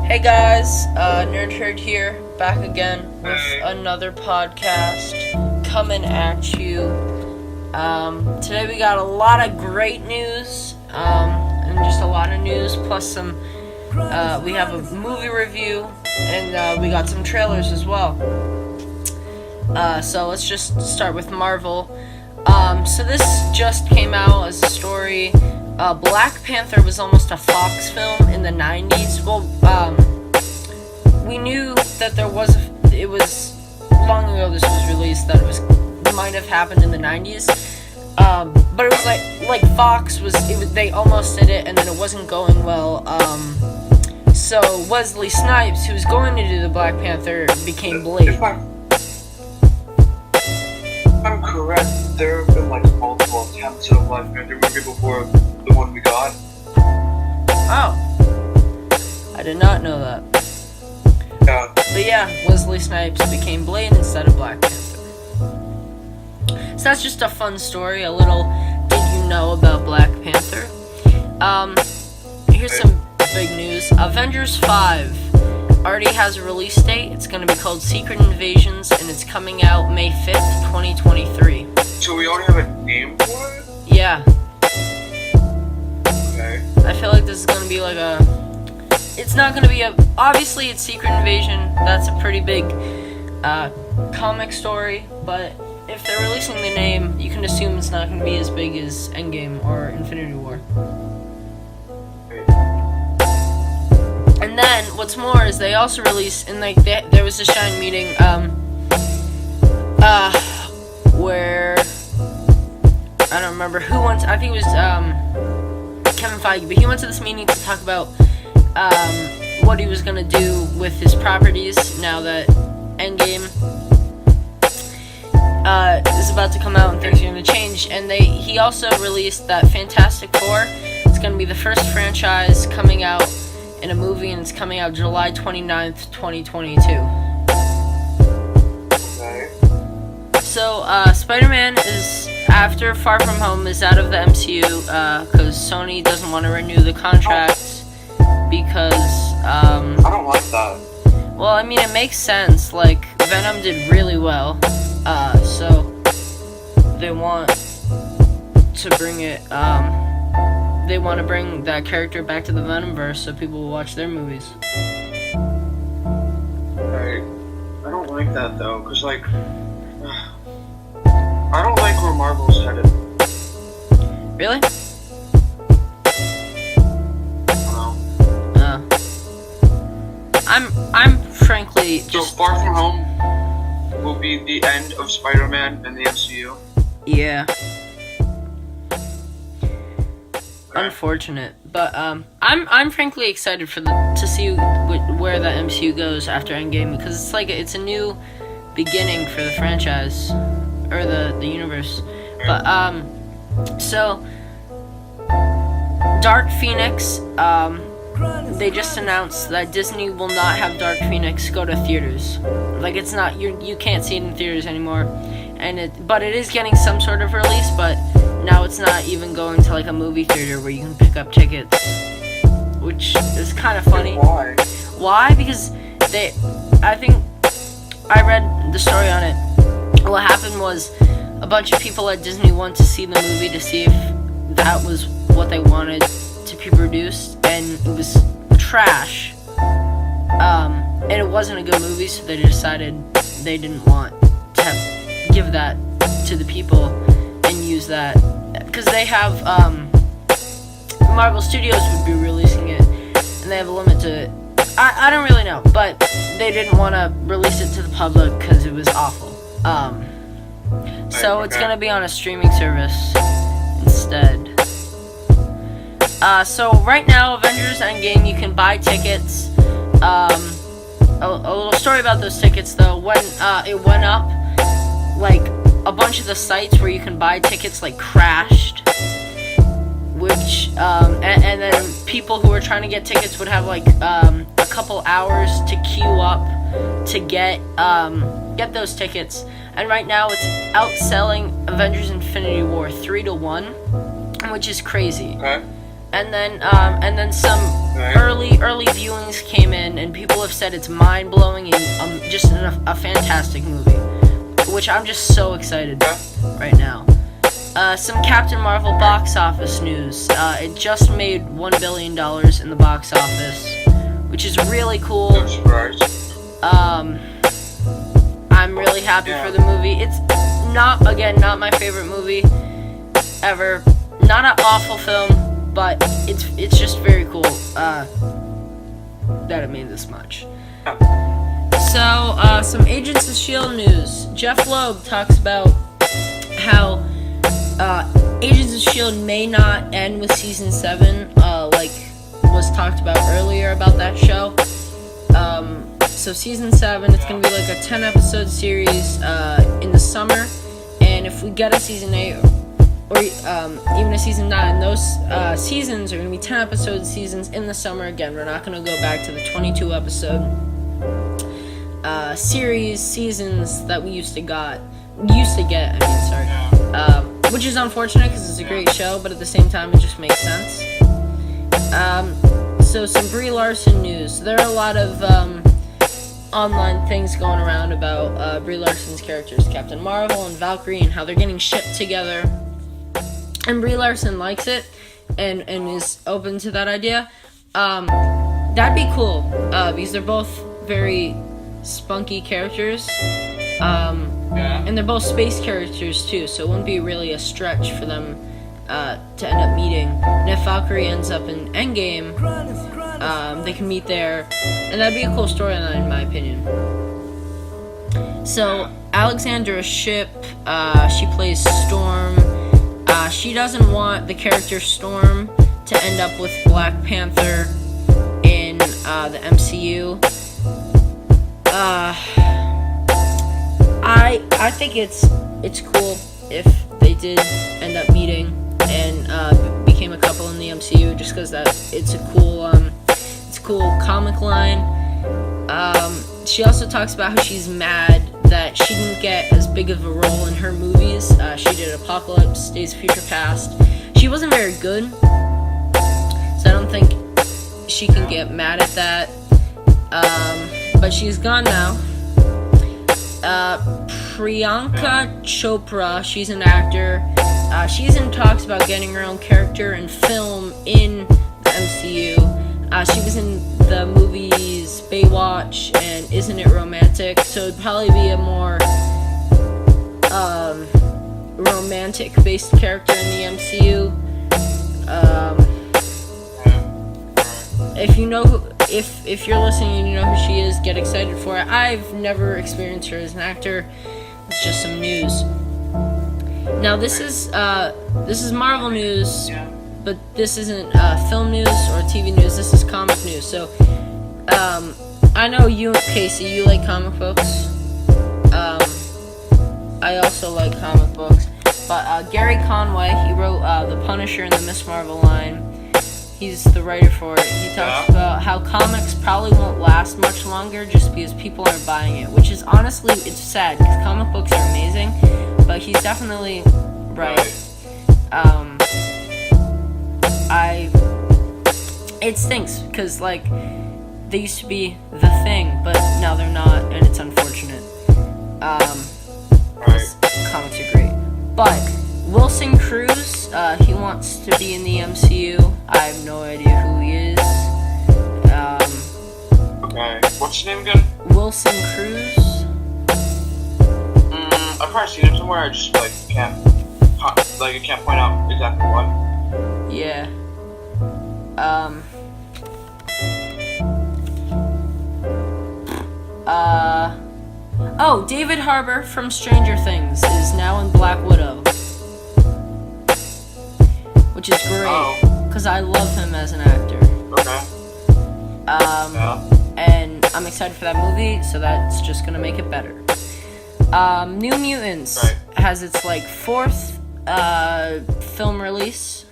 Hey guys, Nerd here, back again with another podcast coming at you. Today we got a lot of great news, and just a lot of news, plus some, we have a movie review, and we got some trailers as well. So let's just start with Marvel. So this just came out as a story. Black Panther was almost a Fox film in the 90s. Well, we knew that it was long ago this was released, that it might have happened in the 90s. But it was like Fox they almost did it, and then it wasn't going well. So Wesley Snipes, who was going to do the Black Panther, became Blade. If I'm correct, there have been multiple attempts at a Black Panther movie before the one we got. Oh, I did not know that. Yeah. But yeah, Wesley Snipes became Blade instead of Black Panther. So that's just a fun story, a little did you know about Black Panther. Here's some big news. Avengers 5 already has a release date. It's going to be called Secret Invasions, and it's coming out May 5th, 2023. So we already have a name for it? Yeah. Okay. I feel like this is going to be it's not going to be obviously it's Secret Invasion. That's a pretty big comic story, but if they're releasing the name, you can assume it's not going to be as big as Endgame or Infinity War. And then, what's more is they also released, and there was a Shine meeting, where, I don't remember who went, I think it was, Kevin Feige, but he went to this meeting to talk about, what he was gonna do with his properties now that Endgame, is about to come out and things are gonna change, and he also released that Fantastic Four. It's gonna be the first franchise coming out in a movie, and it's coming out July 29th, 2022. Okay. So, Spider-Man is, after Far From Home, is out of the MCU, because Sony doesn't want to renew the contract, because, I don't like that. well, I mean, it makes sense, Venom did really well, so they want to bring it, they want to bring that character back to the Venomverse so people will watch their movies. Right. I don't like that though, because I don't like where Marvel's headed. Really? I don't know. I'm frankly So just... Far From Home will be the end of Spider-Man in the MCU? Yeah. Unfortunate, but I'm frankly excited to see where the MCU goes after Endgame, because it's a new beginning for the franchise or the universe. But so Dark Phoenix, they just announced that Disney will not have Dark Phoenix go to theaters. It's not you can't see it in theaters anymore, but it is getting some sort of release, but now it's not even going to a movie theater where you can pick up tickets, which is kind of funny. Why? Why? Because I think I read the story on it. What happened was a bunch of people at Disney went to see the movie to see if that was what they wanted to be produced, and it was trash. And it wasn't a good movie, so they decided they didn't want to give that to the people and use that, because they have Marvel Studios would be releasing it, and they have a limit to it. I don't really know, but they didn't want to release it to the public because it was awful. So it's gonna be on a streaming service instead. So right now, Avengers Endgame, you can buy tickets. A little story about those tickets though. When it went up, a bunch of the sites where you can buy tickets crashed, which and then people who were trying to get tickets would have a couple hours to queue up to get those tickets. And right now it's outselling Avengers Infinity War 3-1, which is crazy. Okay. And then some Okay. early viewings came in, and people have said it's mind blowing and just a fantastic movie, which I'm just so excited right now. Some Captain Marvel box office news. It just made $1 billion in the box office, which is really cool. No surprise. I'm really happy for the movie. It's not my favorite movie ever. Not an awful film, but it's just very cool that it made this much. So, some Agents of S.H.I.E.L.D. news. Jeff Loeb talks about how Agents of S.H.I.E.L.D. may not end with Season 7, like was talked about earlier about that show. So Season 7, it's going to be like a 10-episode series in the summer, and if we get a Season 8, or even a Season 9, those seasons are going to be 10-episode seasons in the summer. Again, we're not going to go back to the 22-episode seasons that we used to get, which is unfortunate because it's a great show, but at the same time it just makes sense. So some Brie Larson news. There are a lot of online things going around about Brie Larson's characters, Captain Marvel and Valkyrie, and how they're getting shipped together. And Brie Larson likes it and is open to that idea. That'd be cool because they're both very spunky characters. And they're both space characters too, so it wouldn't be really a stretch for them to end up meeting. And if Valkyrie ends up in Endgame, they can meet there, and that'd be a cool storyline in my opinion. So Alexandra Shipp, she plays Storm. She doesn't want the character Storm to end up with Black Panther in the MCU. I think it's cool if they did end up meeting and became a couple in the MCU, just because that it's a cool comic line. She also talks about how she's mad that she didn't get as big of a role in her movies. She did Apocalypse, Days of Future Past. She wasn't very good, so I don't think she can get mad at that. But she's gone now. Priyanka Chopra, she's an actor. She's in talks about getting her own character and film in the MCU. She was in the movies Baywatch and Isn't It Romantic, so it'd probably be a more romantic-based character in the MCU. If you know who, if you're listening and you know who she is, get excited for it. I've never experienced her as an actor. It's just some news. Now this is Marvel news, but this isn't film news or TV news. This is comic news. So I know you, Casey, you like comic books. I also like comic books, but Gary Conway, he wrote The Punisher and the Miss Marvel line. He's the writer for it. He talks about how comics probably won't last much longer just because people aren't buying it, which is honestly, it's sad because comic books are amazing, but he's definitely right. It stinks because like they used to be the thing, but now they're not, and it's unfortunate. Comics are great, but Wilson Cruz, he wants to be in the MCU. I have no idea who he is. Okay, what's his name again? Wilson Cruz. I've probably seen him somewhere. I just can't point out exactly what. Yeah. Oh, David Harbour from Stranger Things is now in Black Widow, which is great because I love him as an actor. Okay. And I'm excited for that movie, so that's just gonna make it better. New Mutants has its fourth film release.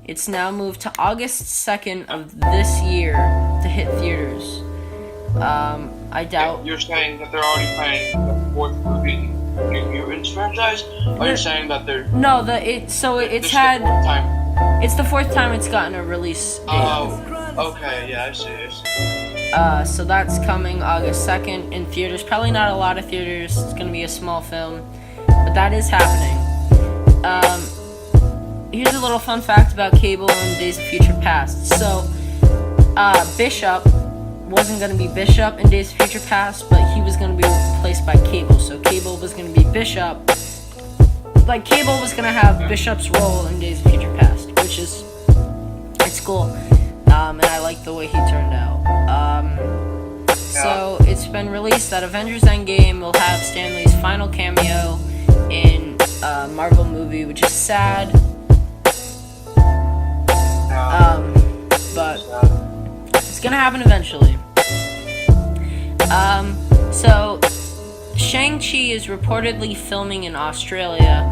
It's now moved to August 2nd of this year to hit theaters. I doubt. You're saying that they're already planning the fourth movie in the New Mutants franchise? Or you're saying that they're... No, it's the fourth time it's gotten a release date. Okay, yeah, I see. So that's coming August 2nd in theaters. Probably not a lot of theaters. It's gonna be a small film, but that is happening. Here's a little fun fact about Cable and Days of Future Past. So, Bishop wasn't gonna be Bishop in Days of Future Past, but he was gonna be replaced by Cable. So Cable was gonna be Bishop. Like, Cable was gonna have Bishop's role in Days of Future Past, which is, it's cool. And I like the way he turned out. So it's been released that Avengers Endgame will have Stan Lee's final cameo in a Marvel movie, which is sad. But it's gonna happen eventually. So Shang-Chi is reportedly filming in Australia,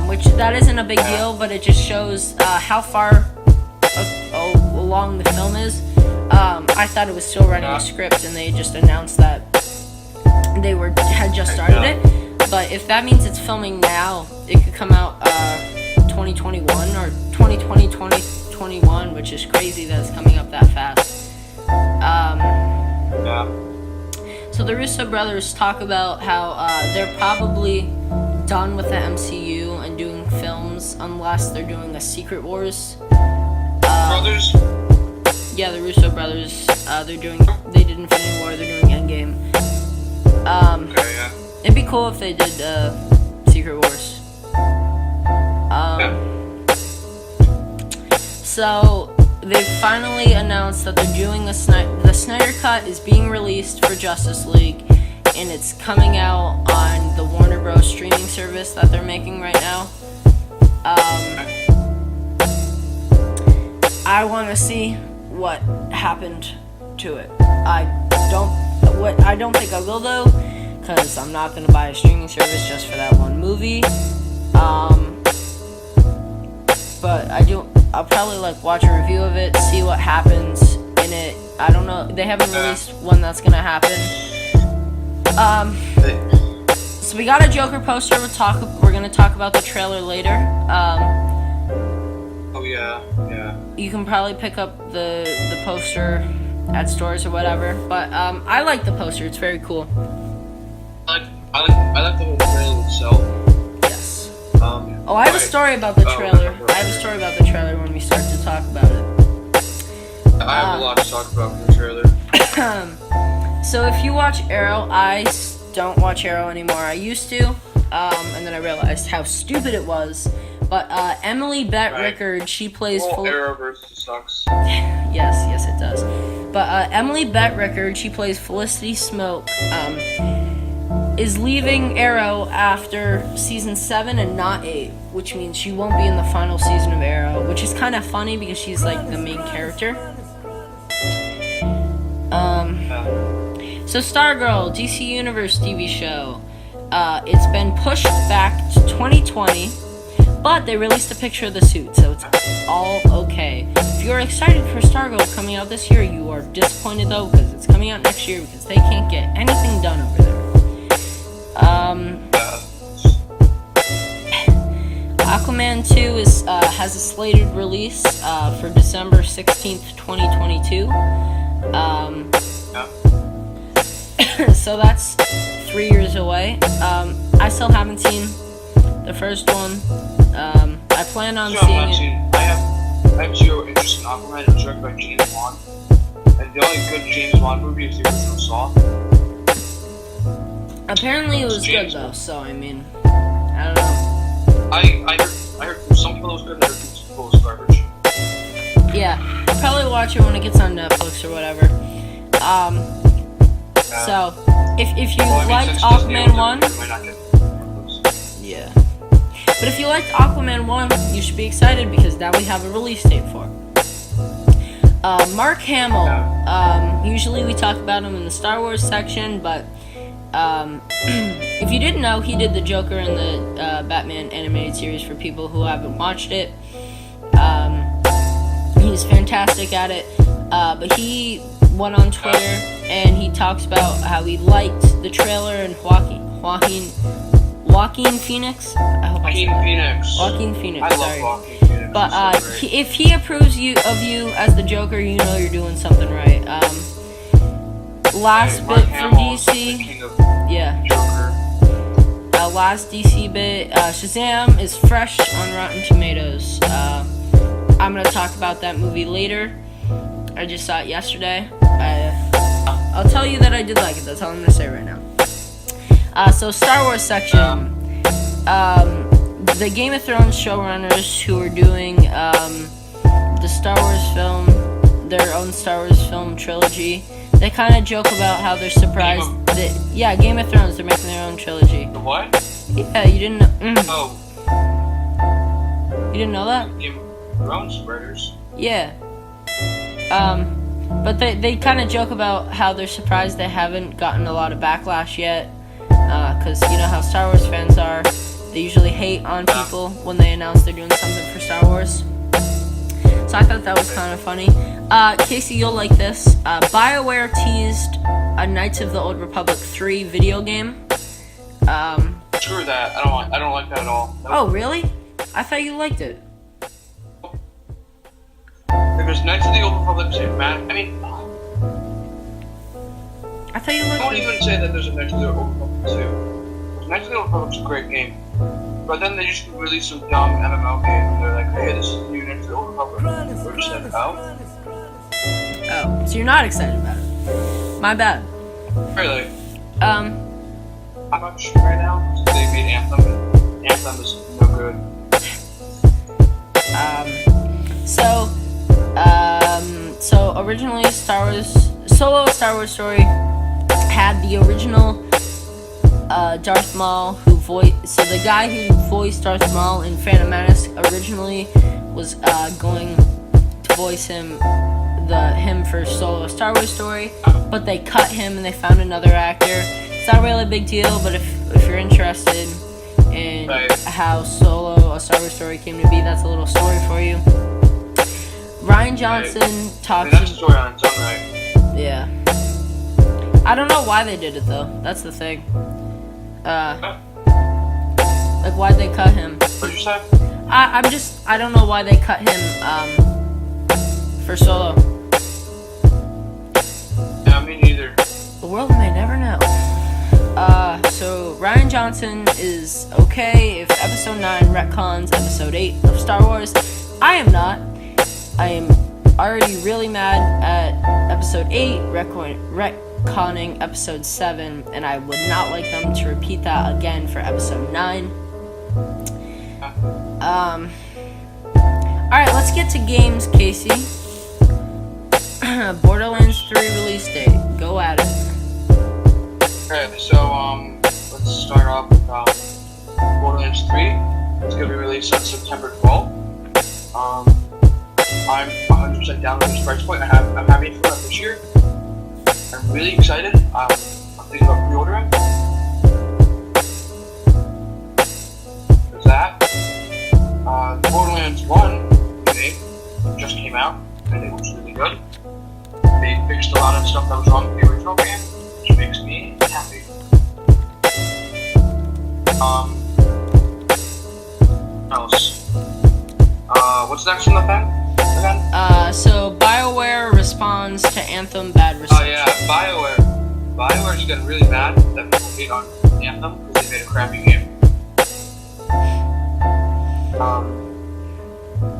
which that isn't a big deal, but it just shows how far along the film is. I thought it was still writing a script, and they just announced that they had just started it. But if that means it's filming now, it could come out 2021 or 2021, which is crazy that it's coming up that fast. So the Russo brothers talk about how they're probably done with the MCU and doing films unless they're doing a Secret Wars. Brothers? Yeah, the Russo brothers. They did Infinity War. They're doing Endgame. Okay, yeah. It'd be cool if they did Secret Wars. So they finally announced that they're doing the Snyder Cut is being released for Justice League, and it's coming out on the Warner Bros. Streaming service that they're making right now. I want to see what happened to it. I don't think I will though, because I'm not gonna buy a streaming service just for that one movie. But I'll probably watch a review of it, see what happens in it. I don't know. They haven't released when that's gonna happen. So we got a Joker poster. We're gonna talk about the trailer later. Oh yeah. You can probably pick up the poster at stores or whatever. But I like the poster. It's very cool. I like the whole trailer itself. Yes. I have a story about the trailer. I have a story about the trailer when we start to talk about it. I have a lot to talk about for the trailer. So if you watch Arrow, I don't watch Arrow anymore. I used to, and then I realized how stupid it was. But Emily Bett Rickard, she plays. Arrowverse sucks. Yes, it does. But Emily Bett Rickard, she plays Felicity Smoke. Is leaving Arrow after season 7 and not 8, which means she won't be in the final season of Arrow, which is kind of funny because she's like the main character. So Stargirl, DC Universe TV show, it's been pushed back to 2020, but they released a picture of the suit, so it's all okay. If you're excited for Stargirl coming out this year, you are disappointed though, because it's coming out next year because they can't get anything done over there. Aquaman 2 has a slated release for December 16th, 2022. So that's 3 years away. I still haven't seen the first one. I plan on seeing it. I have zero interest in Aquaman. It was directed by James Wan. And the only good James Wan movie is the original Saw. Apparently it was good though, so I mean, I don't know. I heard from some people it was good and other people it was garbage. Yeah, I'll probably watch it when it gets on Netflix or whatever. So, if you liked Aquaman 1, yeah. But if you liked Aquaman 1, you should be excited because now we have a release date for it. Mark Hamill, usually we talk about him in the Star Wars section, but if you didn't know, he did the Joker in the Batman animated series for people who haven't watched it. He's fantastic at it, but he went on Twitter and he talks about how he liked the trailer and Joaquin Phoenix. Joaquin Phoenix. Joaquin Phoenix. I love sorry. Joaquin Phoenix. But So great. if he approves of you as the Joker, you know you're doing something right. Last Hey, bit Mark for Hamill's the DC. king of Yeah. Joker. Last DC bit. Shazam is fresh on Rotten Tomatoes. I'm gonna talk about that movie later. I just saw it yesterday. I'll tell you that I did like it. That's all I'm gonna say right now. So Star Wars section. The Game of Thrones showrunners who are doing the Star Wars film, their own Star Wars film trilogy, they kind of joke about how they're surprised that Game of Thrones, they're making their own trilogy. The what? Yeah, you didn't know. Oh, You didn't know that? Game of Thrones writers. Yeah. But they kind of joke about how they're surprised they haven't gotten a lot of backlash yet. Because you know how Star Wars fans are. They usually hate on people when they announce they're doing something for Star Wars. So I thought that was kind of funny. Casey, you'll like this. BioWare teased a Knights of the Old Republic 3 video game. Screw that. I don't like that at all. Nope. Oh, really? I thought you liked it. Because Knights of the Old Republic say man. I mean, I thought you I liked won't it. even say that there's a Knights of the Old Republic 2. Knights of the Old Republic's a great game. But then they just released some dumb MMO game and they're like, hey, this is the new Knights of the Old Republic. We're just like, oh? Oh, so you're not excited about it. My bad. Really? Um, How much right now? Since they made Anthem. Anthem is no good. So originally Solo Star Wars Story had the original Darth Maul so the guy who voiced Darth Maul in Phantom Menace originally was going to voice him for Solo Star Wars Story, but they cut him and they found another actor. It's not really a big deal, but if you're interested in how Solo a Star Wars Story came to be, that's a little story for you. Ryan Johnson talks. That's a story on its own right. Yeah. I don't know why they did it though. That's the thing. Like why'd they cut him? What'd you say? I don't know why they cut him for Solo. Yeah, me neither. The world may never know. So Ryan Johnson is okay if Episode 9 retcons Episode 8 of Star Wars. I am not. I am already really mad at Episode 8 retconning Episode 7, and I would not like them to repeat that again for Episode 9. Alright, let's get to games, Casey. Borderlands 3 release date. Go at it. Okay, so let's start off with Borderlands 3. It's gonna be released on September 12th. I'm 100% down with this price point. I'm happy for that this year. I'm really excited. I'm thinking about pre-ordering. There's that. Borderlands 1 remake just came out, and it was really good. They fixed a lot of stuff that was wrong with the original game, which makes me happy. What else? What's next on the thing? So BioWare responds to Anthem bad reception. Oh yeah, BioWare. BioWare's getting really mad that people hate on Anthem because they made a crappy game.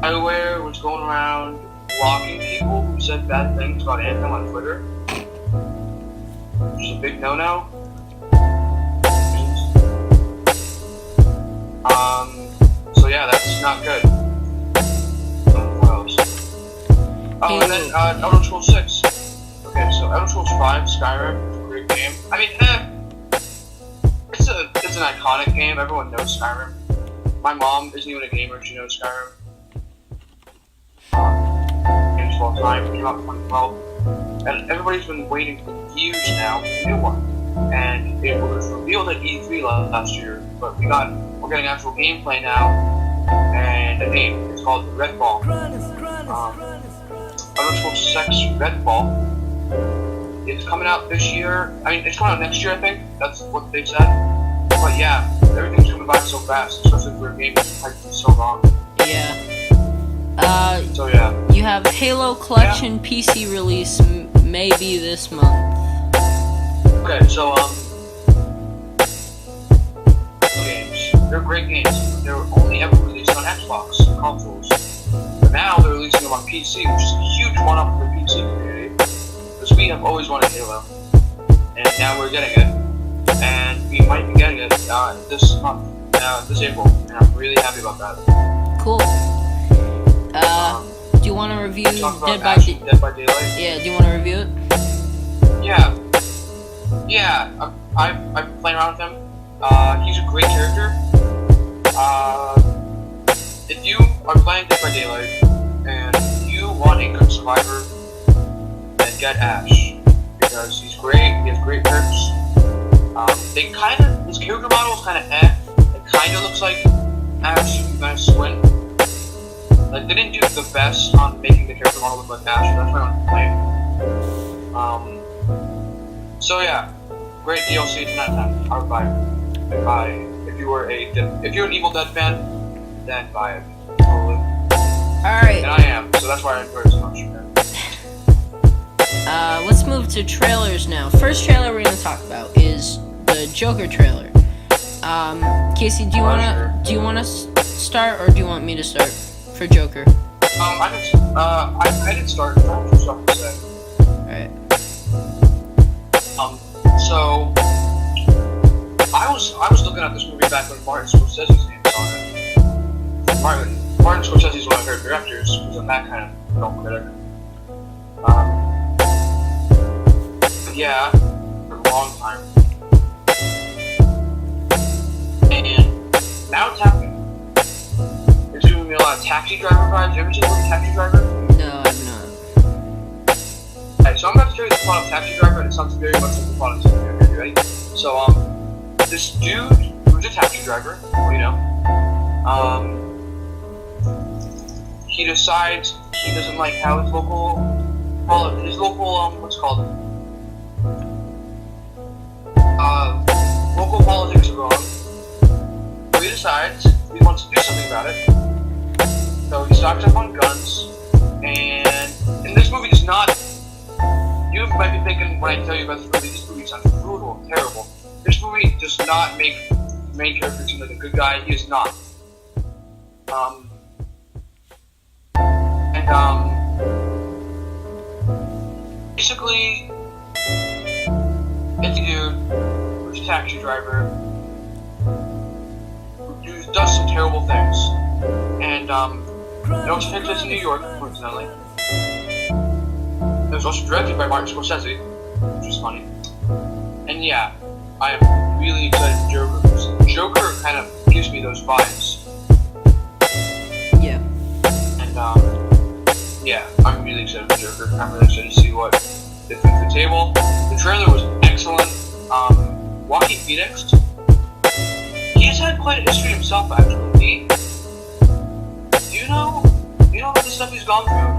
BioWare was going around blocking people who said bad things about Anthem on Twitter, which is a big no-no. So yeah, that's not good. What else? Oh, and then Elder Scrolls 6. Okay, so Elder Scrolls 5, Skyrim, is a great game. I mean, it's an iconic game. Everyone knows Skyrim. My mom isn't even a gamer. She knows Skyrim. Games of all time. It came out in 2012. And everybody's been waiting for years now for a new one. And it was revealed at E3 last year, but we're getting actual gameplay now. And the name, it's called Redfall. Elder Scrolls 6 Redfall. It's coming out this year. I mean, it's coming out next year, I think. That's what they said. But yeah, everything's coming by so fast, especially for a game that's hyped for so long. Yeah. So yeah. You have Halo Collection PC release maybe this month. Okay, so games. They're great games. They were only ever released on Xbox consoles. But now they're releasing them on PC, which is a huge one-up for the PC community. Because we have always wanted Halo. And now we're getting it. And we might be getting it this month, this April. And I'm really happy about that. Cool. Do you want to review Dead by Daylight? Yeah, do you want to review it? Yeah. Yeah, I've been playing around with him. He's a great character. If you are playing Dead by Daylight and you want a good survivor, then get Ash. Because he's great, he has great perks. His character model is kinda It kinda looks like Ash if you guys squint. Like, they didn't do the best on making the character model look like Ash, so that's why I'm playing. So yeah, great DLC, 10 out of 10. I would buy it. If you're an Evil Dead fan, then buy it. Totally. Alright. And I am, so that's why I enjoy it so much. Let's move to trailers now. First trailer we're gonna talk about is the Joker trailer. Casey, do you wanna start, or do you want me to start for Joker? I didn't start. I have some stuff to say. Alright. So I was looking at this movie back when Martin Scorsese's name was on it. Martin Scorsese's one of my favorite directors, because I'm that kind of film critic. Yeah, for a long time. And now it's happening. It's giving me a lot of Taxi Driver vibes. You ever seen the movie Taxi Driver? No, I've not. Alright, so I'm about to tell you the plot of Taxi Driver, and it sounds very much like the plot of this movie. Okay, you ready? So, this dude who's a taxi driver, he decides he doesn't like how his local, local politics are going. So he decides he wants to do something about it. So he stocks up on guns, and this movie does not. You might be thinking when I tell you about this movie sounds brutal and terrible. This movie does not make the main character seem like a good guy. He is not. Basically, it's a dude who's a taxi driver who does some terrible things. And, it also takes place in New York, coincidentally. It was also directed by Martin Scorsese, which is funny. And yeah, I am really excited for Joker, because Joker kind of gives me those vibes. Yeah. And, yeah, I'm really excited for Joker. I'm really excited to see what they bring to the table. The trailer was excellent. Joaquin Phoenix, he has had quite a history himself, actually. Do you know all the stuff he's gone through?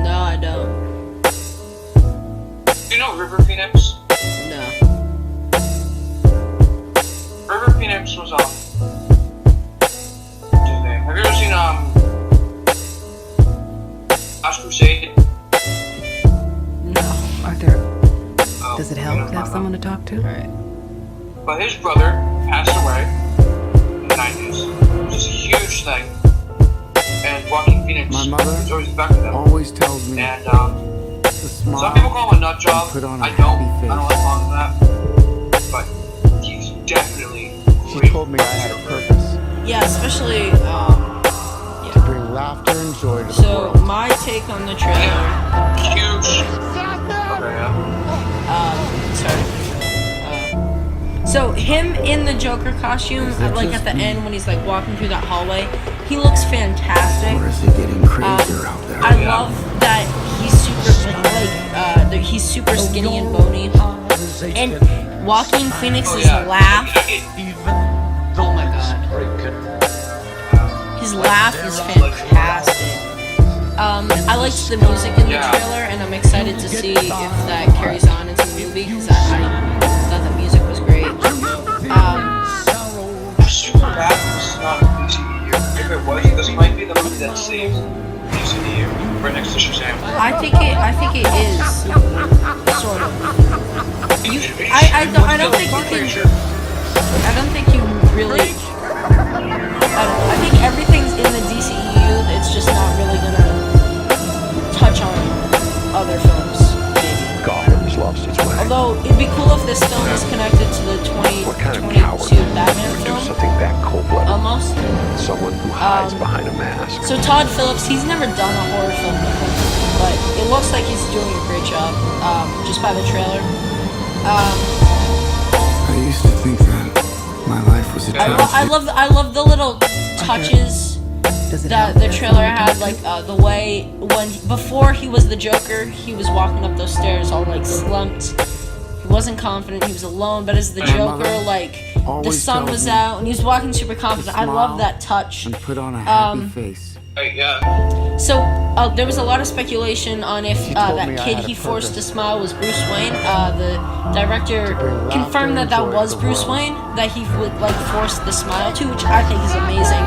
No, I don't. Do you know River Phoenix? No. River Phoenix was, what's his name? Have you ever seen, Last Crusade? No. Arthur, Oh, does it help to have someone to talk to? Alright. But his brother passed away in the 90s, which is a huge thing. And Joaquin Phoenix My mother is always back with them. always tells me And, to smile. some people call him a nut job. Put on a I don't happy like face. calling him that. But he's definitely She great. told me I had a purpose Yeah, especially, to bring laughter and joy to the so world. my take on the trailer, Yeah, huge. Okay, yeah. sorry. So him in the Joker costume, like at the end when he's like walking through that hallway, he looks fantastic. Or is it getting crazier out there? I love that he's super he's super skinny and bony, and Joaquin Phoenix's laugh. Oh my god, his laugh is fantastic. I liked the music in the trailer, and I'm excited to see if that carries on into the movie because I thought the music was great. Super bad. This is not an easy year. If it was, this might be the movie that saves DCU, right next to Shazam. I think it is sort of. I don't think you can. I don't think you really. I think everything's in the DCEU. It's just not really gonna touch on other films. Maybe. Gotham's lost its way. Although it'd be cool if this film is connected to the What kind of coward 2022 Batman would do film. something that cold-blooded? Almost. Someone who hides behind a mask. So Todd Phillips, he's never done a horror film before, but it looks like he's doing a great job. Just by the trailer. I used to think that my life was a tragedy. I love the little touches that the trailer had, like the way before he was the Joker, he was walking up those stairs all like slumped. He wasn't confident. He was alone. But as the Joker, like the sun was out and he was walking super confident. I love that touch. And put on a happy face. Right, yeah. So there was a lot of speculation on if told me that I kid had a he forced to purpose. smile was Bruce Wayne. The director bring confirmed that laughter and joy was to the Bruce world. Wayne that he would like force the smile to, which I think is amazing.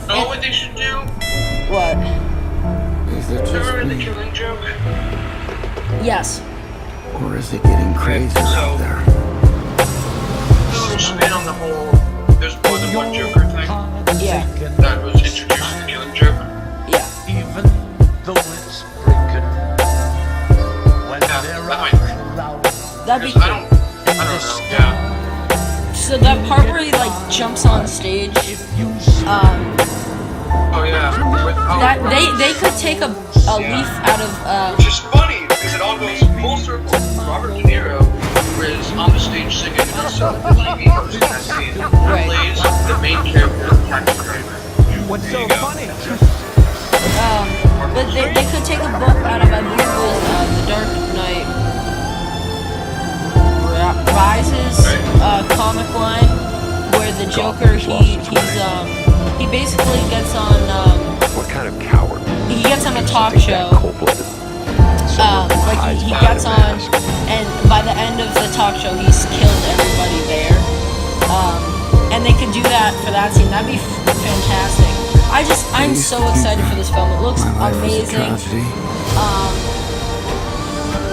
Know what they should do? What? Is it just Remember the me? Killing Joke? Yes. Or is it getting crazier out there? A little spin on the whole. There's more than one Joker thing. Yeah. That was introduced in the Killing Joke. Yeah. Even though it's breaking, when Yeah, there that are might. clouds That'd be I cool. don't know. Yeah. So that part where he like jumps on stage, Oh yeah. that they could take a leaf out of Which is funny because it all goes full circle. Robert De Niro is on the stage singing himself, the TV host in that scene, Right. plays the main character of Taxi Driver. What's There so you go. funny? but they could take a book out of, I believe it was The Dark Knight Rises comic line where the Joker he basically gets on What kind of coward? he gets on a talk Something show. that cold-blooded? Someone who Like hides he behind gets a on, mask. and by the end of the talk show, he's killed everybody there. And they could do that for that scene. That'd be fantastic. I'm so excited for this film. It looks My life was a amazing. tragedy.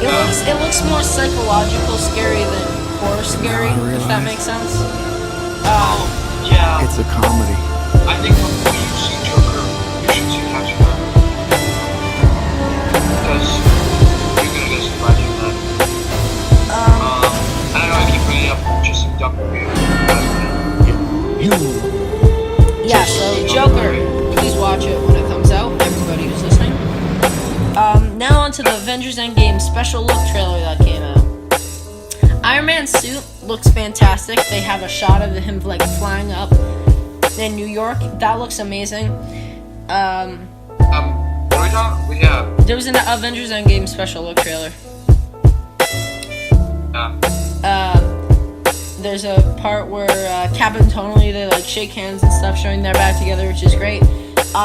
It looks more psychological scary than horror scary, if that makes sense. Yeah, It's a comedy. I think before you see Joker, you should see Taxi Driver. Because you're gonna get surprised with that. I don't know, I keep bringing up just some dumb reviews. Yeah, so Joker, please watch it when it comes out, everybody who's listening. Now on to the Avengers Endgame special look trailer that came out. Iron Man's suit looks fantastic. They have a shot of him like flying up in New York. That looks amazing. What are we talking? Yeah. There was an Avengers Endgame special look trailer. There's a part where Cap and Tony, they like shake hands and stuff, showing they're back together, which is great.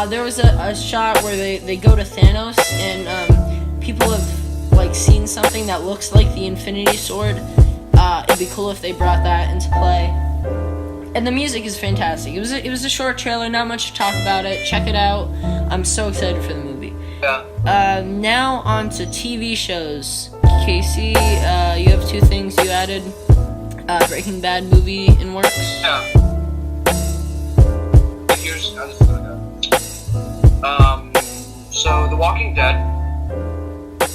There was a shot where they go to Thanos and people have like seen something that looks like the Infinity Sword. It'd be cool if they brought that into play. And the music is fantastic. It was a short trailer, not much to talk about it. Check it out. I'm so excited for the movie. Yeah. Now on to TV shows. Casey, you have two things you added. Breaking Bad movie in works. Yeah. Here's how this is gonna go. So The Walking Dead,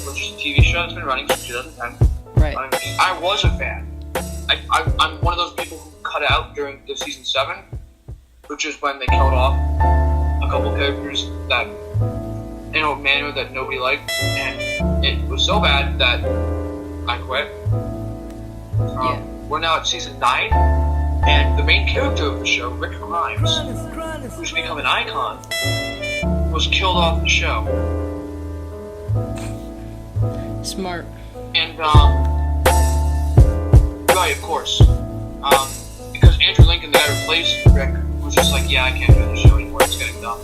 which is a TV show that's been running since 2010. Right. I was a fan. I'm one of those people who cut out during the season 7, which is when they killed off a couple characters that, in a manner that nobody liked, and it was so bad that I quit. Yeah. We're now at season 9, and the main character of the show, Rick Grimes, who's become an icon, was killed off the show. Smart. And, right, of course. Because Andrew Lincoln, the guy who replaced Rick, was just like, yeah, I can't do the show anymore, it's getting dumb.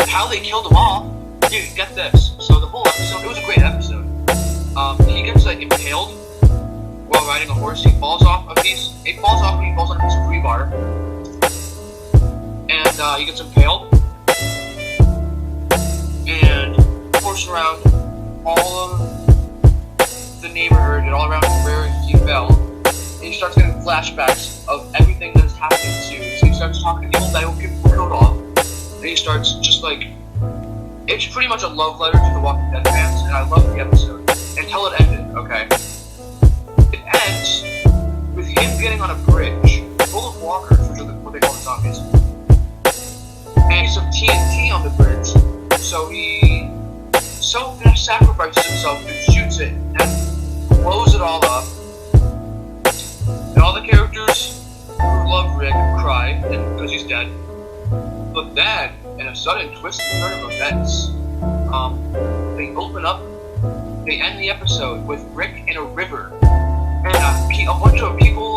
How they killed them all, dude, get this. So the whole episode, it was a great episode. He gets, like, impaled while riding a horse, he falls off and he falls on a piece of rebar, and he gets impaled, and forced around all of the neighborhood and all around where he fell. And he starts getting flashbacks of everything that has happened in the series. He starts talking to people that will get killed off, and he starts just like, it's pretty much a love letter to the Walking Dead fans, and I love the episode. Until it ended, okay? It ends with him getting on a bridge full of walkers, which are what they call the zombies. And he's some TNT on the bridge, so he sacrifices himself and shoots it and blows it all up. And all the characters who love Rick cry because he's dead. But then, in a sudden twist and turn of events, they end the episode with Rick in a river, and a bunch of people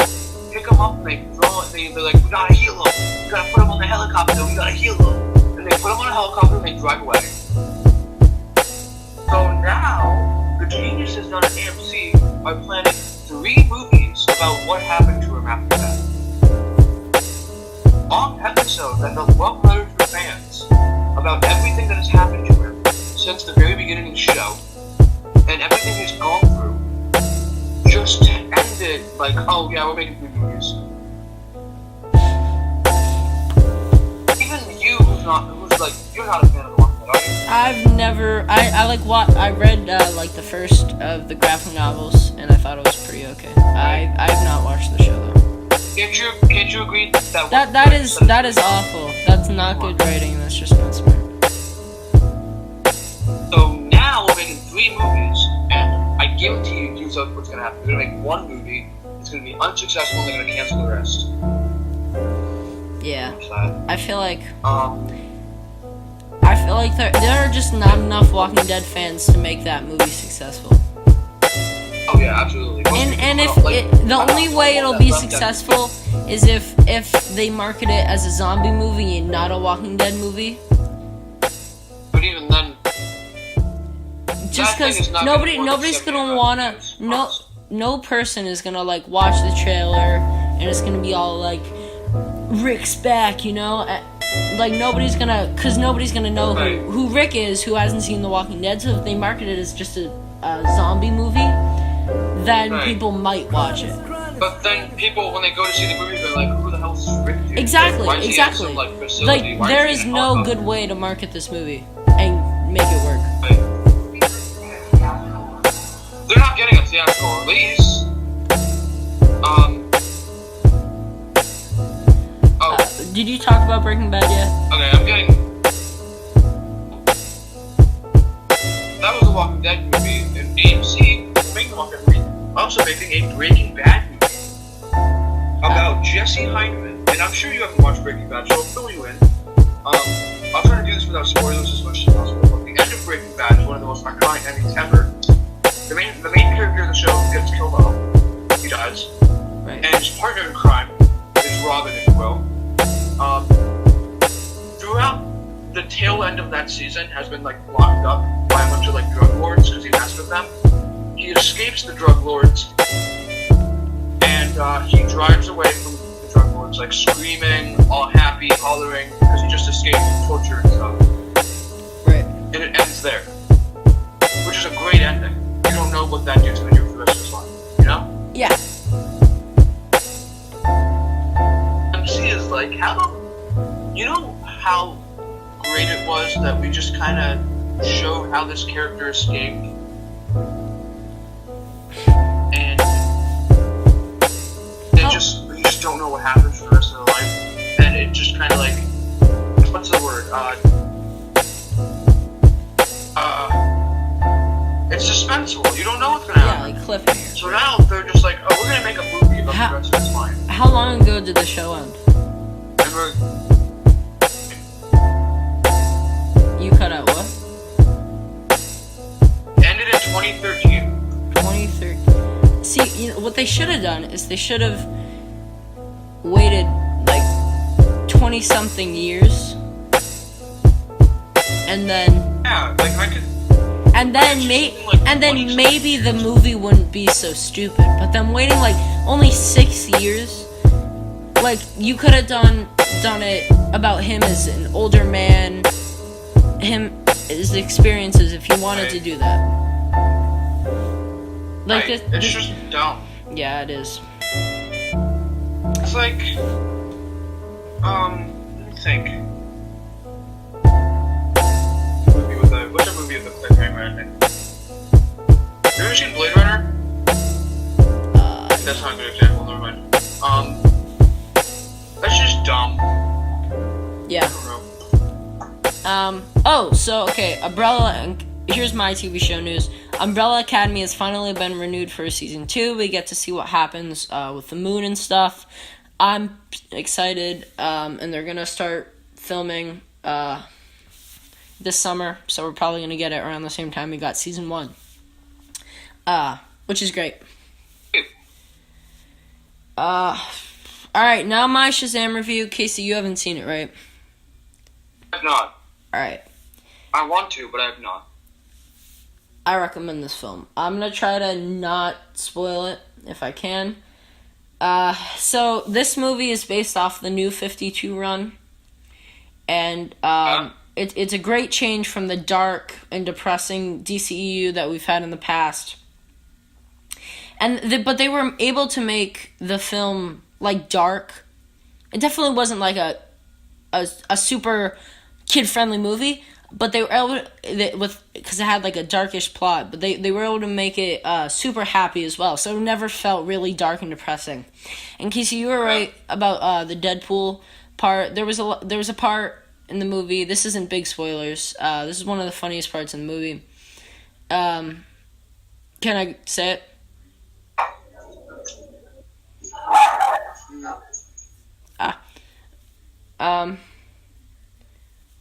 pick him up and they're like, we gotta heal him, we gotta put him on the helicopter, we gotta heal him, and they put him on a helicopter and they drive away. So now, the geniuses down at AMC are planning 3 movies about what happened to him after that. Long episode that they'll love letters for fans about everything that has happened to him since the very beginning of the show, and everything he's gone through, just to end it like, oh yeah, we're making 3 movies. Even you're not a fan of the Walking Dead, are you? I've never. I read like the first of the graphic novels, and I thought it was pretty okay. I've not watched the show though. Can't you agree that that is awful. That's not good writing. That's just not smart. So now we're making 3 movies, and I guarantee you, what's gonna happen. We're gonna make 1 movie. It's gonna be unsuccessful, and they're gonna cancel the rest. Yeah. I feel like there are just not enough Walking Dead fans to make that movie successful. Oh yeah, absolutely. And if the only way it'll be successful is if they market it as a zombie movie and not a Walking Dead movie. But even then, just because nobody's gonna wanna no person is gonna like watch the trailer and it's gonna be all like, Rick's back, you know. Like nobody's gonna know who Rick is, who hasn't seen The Walking Dead. So if they market it as just a zombie movie, then people might watch it. But then people, when they go to see the movie, they're like, who the hell is this Rick dude? Exactly. Like, there is no good way to market this movie and make it work. They're not getting a theatrical release. Did you talk about Breaking Bad yet? Okay, I'm getting. That was a Walking Dead movie, and AMC making also making a Breaking Bad movie about Jesse Hyndman. And I'm sure you haven't watched Breaking Bad, so I'll fill you in. I'll try to do this without spoilers as much as possible. But the end of Breaking Bad is one of the most iconic endings ever. The main character of the show gets killed off. He dies. Right. And his partner in crime is Robin, if you will. Throughout the tail end of that season has been like locked up by a bunch of like drug lords because he messed with them. He escapes the drug lords and he drives away from the drug lords like screaming, all happy, hollering because he just escaped torture and stuff. Right. And it ends there, which is a great ending. You don't know what that dude's gonna do for the rest of his life, you know? Yeah. MC is like, you know how great it was that we just kind of showed how this character escaped, and you just don't know what happens for the rest of their life, and it just kind of like, what's the word? It's suspenseful. You don't know what's gonna happen. Yeah, like cliffhanger. So now they're just like, oh, we're gonna make a movie about the rest of his life. How long ago did the show end? You cut out what? Ended in 2013. 2013. See, you know, what they should have done is they should have waited like 20-something years, and then Yeah, like I could. and then maybe the movie wouldn't be so stupid. But then waiting like only 6 years, like you could have done it about him as an older man, his experiences if you wanted to do that. Like it's just dumb. Yeah, it is. It's like, let me think. What's a movie with a cliffhanger ending? Have you ever seen Blade Runner? That's not a good example, never mind. That's just dumb. Yeah. Umbrella, and here's my TV show news. Umbrella Academy has finally been renewed for season 2. We get to see what happens with the moon and stuff. I'm excited, and they're gonna start filming this summer, so we're probably gonna get it around the same time we got season 1, which is great. Alright, now my Shazam review. Casey, you haven't seen it, right? I have not. Alright. I want to, but I have not. I recommend this film. I'm gonna try to not spoil it if I can. So this movie is based off the New 52 run, and it's a great change from the dark and depressing DCEU that we've had in the past. But they were able to make the film like dark. It definitely wasn't like a super kid-friendly movie, but they were able to, because it had like a darkish plot, but they were able to make it super happy as well, so it never felt really dark and depressing. And Casey, you were right about the Deadpool part. There was a part in the movie. This isn't big spoilers. This is one of the funniest parts in the movie. Can I say it?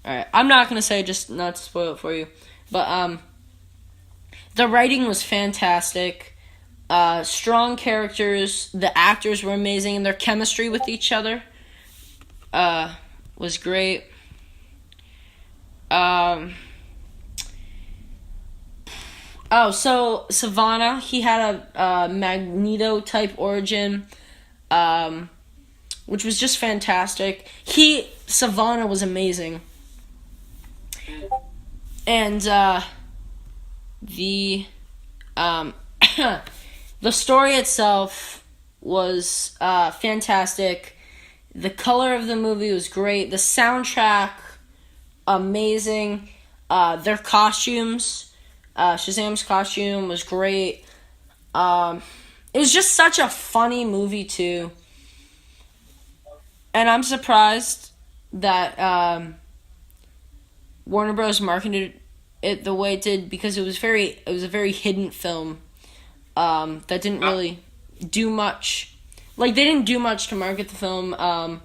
Alright, I'm not gonna say, just not to spoil it for you, but the writing was fantastic, strong characters, the actors were amazing, and their chemistry with each other was great. So Savannah, he had a Magneto type origin, which was just fantastic. Savannah was amazing. And the the story itself was fantastic. The color of the movie was great. The soundtrack, amazing. Their costumes, Shazam's costume was great. It was just such a funny movie too. And I'm surprised that Warner Bros. Marketed it the way it did, because it was a very hidden film that didn't really do much. Like, they didn't do much to market the film,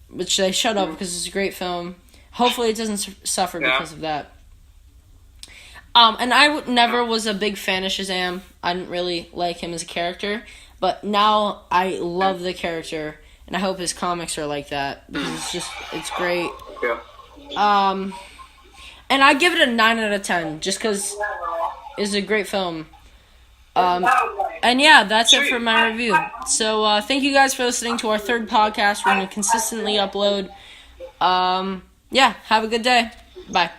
which they should have, because it's a great film. Hopefully it doesn't suffer because of that. And I never was a big fan of Shazam. I didn't really like him as a character, but now I love the character, and I hope his comics are like that, because it's great. Yeah. And I give it a 9 out of 10, just because it's a great film. And yeah, that's it for my review. So thank you guys for listening to our third podcast. We're going to consistently upload. Yeah, have a good day. Bye.